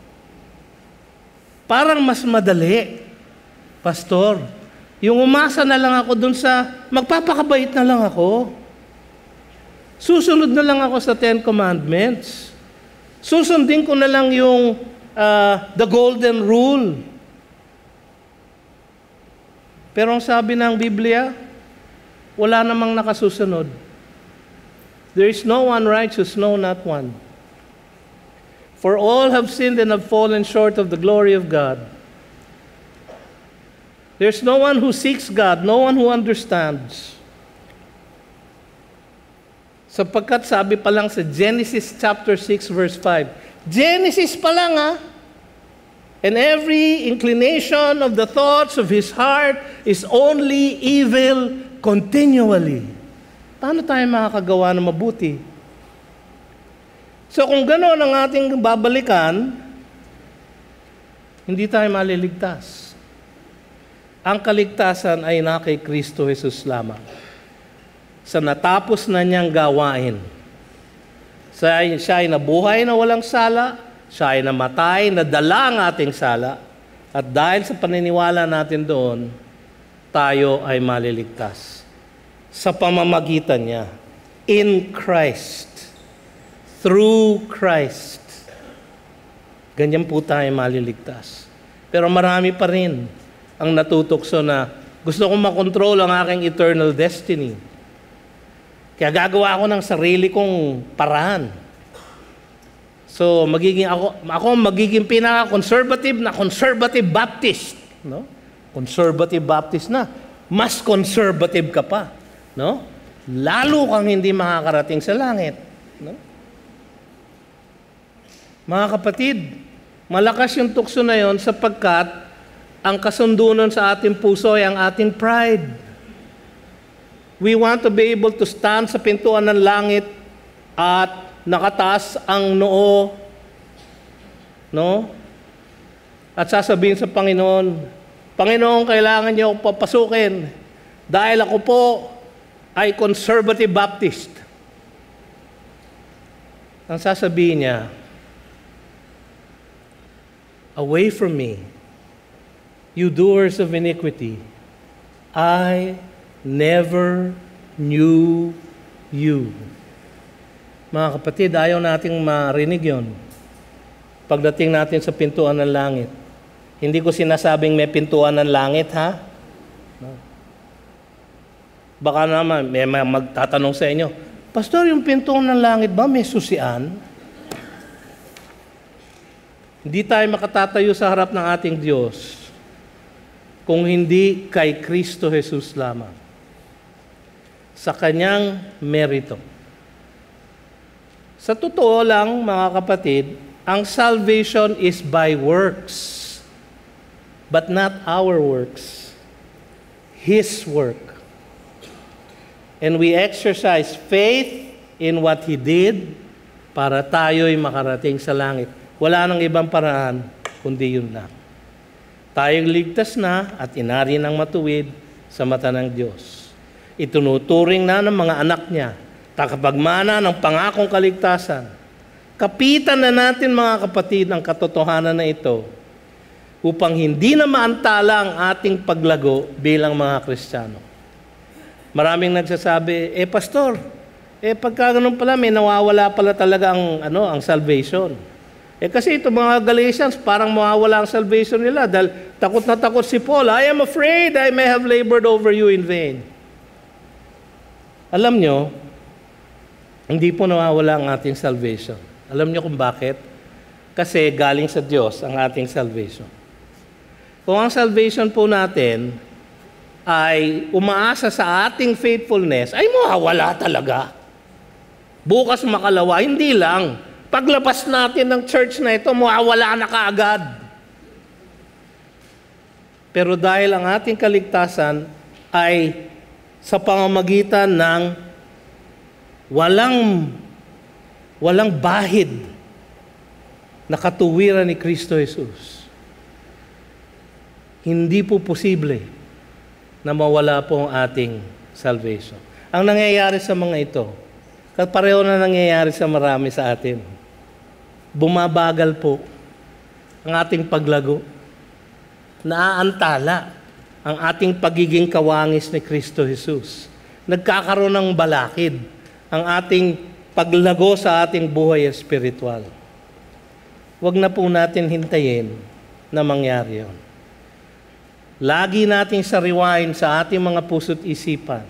Parang mas madali, Pastor. Yung umasa na lang ako dun sa, magpapakabait na lang ako. Susunod na lang ako sa 10 Commandments. Susundin ko na lang yung the golden rule. Pero ang sabi ng Biblia, wala namang nakasusunod. There is no one righteous, no, not one. For all have sinned and have fallen short of the glory of God. There's no one who seeks God, no one who understands. Sapagkat sabi pa lang sa Genesis chapter 6 verse 5, Genesis pa lang and every inclination of the thoughts of his heart is only evil continually. Paano tayo makakagawa ng mabuti? So kung gano'n ang ating babalikan, hindi tayo maliligtas. Ang kaligtasan ay na kay Kristo Jesus lamang. Sa natapos na niyang gawain. Siya ay nabuhay na walang sala, siya ay namatay, nadala ang ating sala, at dahil sa paniniwala natin doon, tayo ay maliligtas. Sa pamamagitan niya, in Christ, through Christ, ganyan po tayo maliligtas. Pero marami pa rin ang natutokso na gusto kong makontrol ang aking eternal destiny. Kaya gagawa ako ng sarili kong paraan. So, ako magiging pinaka-conservative na conservative Baptist. No? Conservative Baptist na. Mas conservative ka pa. No? Lalo kang hindi makakarating sa langit. No? Mga kapatid, malakas yung tukso na yon sapagkat ang kasundunan sa ating puso ay ang ating pride. We want to be able to stand sa pintuan ng langit at nakataas ang noo, no? At sasabihin sa Panginoon, Panginoon, kailangan niyo akong papasukin dahil ako po ay conservative Baptist. Ang sasabihin niya, away from me, you doers of iniquity, I never knew you. Mga kapatid, ayaw nating marinig yon. Pagdating natin sa pintuan ng langit. Hindi ko sinasabing may pintuan ng langit, ha? No. Baka naman, may magtatanong sa inyo, Pastor, yung pintuan ng langit ba may susian? Hindi tayo makatatayo sa harap ng ating Diyos kung hindi kay Kristo Jesus lamang. Sa kanyang merito. Sa totoo lang, mga kapatid, ang salvation is by works, but not our works. His work. And we exercise faith in what He did para tayo'y makarating sa langit. Wala nang ibang paraan, kundi yun lang. Tayong ligtas na at inari ng matuwid sa mata ng Diyos. Itunuturing na ng mga anak niya, takapagmana ng pangakong kaligtasan. Kapitan na natin, mga kapatid, ang katotohanan na ito upang hindi na maantala ang ating paglago bilang mga Kristiyano. Maraming nagsasabi, Pastor, pagka ganun pala, may nawawala pala talaga ang salvation. Kasi ito mga Galatians, parang mawawala ang salvation nila dahil takot na takot si Paul. I am afraid I may have labored over you in vain. Alam nyo, hindi po nawawala ang ating salvation. Alam nyo kung bakit? Kasi galing sa Diyos ang ating salvation. Kung ang salvation po natin ay umaasa sa ating faithfulness, ay mawawala talaga. Bukas makalawa, hindi lang. Paglabas natin ng church na ito, mawawala na kaagad. Pero dahil ang ating kaligtasan ay sa pamamagitan ng walang walang bahid na katuwiran ni Kristo Jesus, hindi po posible na mawala po ang ating salvation. Ang nangyayari sa mga ito, pareho na nangyayari sa marami sa atin. Bumabagal po ang ating paglago. Naaantala ang ating pagiging kawangis ni Kristo Jesus. Nagkakaroon ng balakid ang ating paglago sa ating buhay espiritual. Huwag na po natin hintayin na mangyari yun. Lagi nating sariwain sa ating mga puso't isipan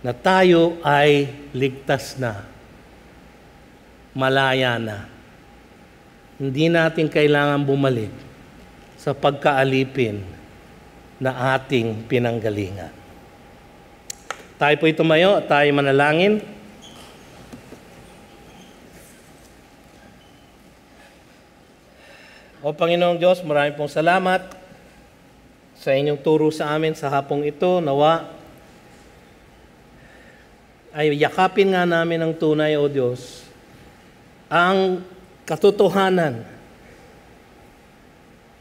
na tayo ay ligtas na, malaya na. Hindi natin kailangan bumalik sa pagkaalipin na ating pinanggalingan. Tayo po'y tumayo, tayo manalangin. O Panginoong Diyos, maraming pong salamat sa inyong turo sa amin sa hapong ito. Nawa ay yakapin nga namin ang tunay, O Diyos, ang katotohanan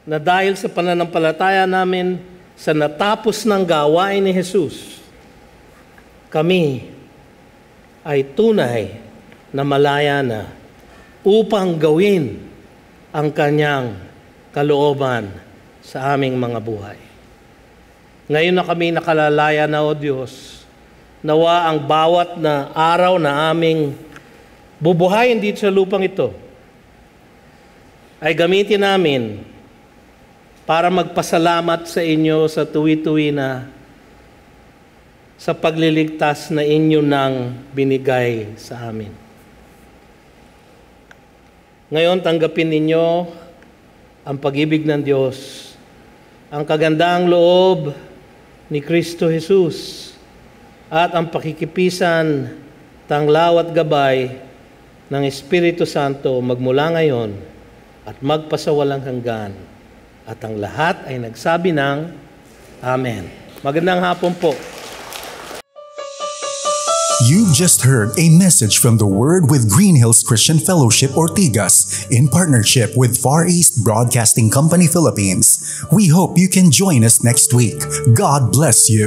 na dahil sa pananampalataya namin sa natapos ng gawain ni Jesus, kami ay tunay na malaya na upang gawin ang kanyang kalooban sa aming mga buhay. Ngayon na kami nakalalaya na, O Diyos, nawa ang bawat na araw na aming bubuhayin dito sa lupang ito ay gamitin namin para magpasalamat sa inyo sa tuwi-tuwi na sa pagliligtas na inyo nang binigay sa amin. Ngayon, tanggapin ninyo ang pag-ibig ng Diyos, ang kagandaang loob ni Kristo Jesus, at ang pakikipisan, tanglaw at gabay ng Espiritu Santo magmula ngayon at magpasawalang hanggan. At ang lahat ay nagsabi ng Amen. Magandang hapon po. You've just heard a message from the Word with Green Hills Christian Fellowship Ortigas in partnership with Far East Broadcasting Company Philippines. We hope you can join us next week. God bless you.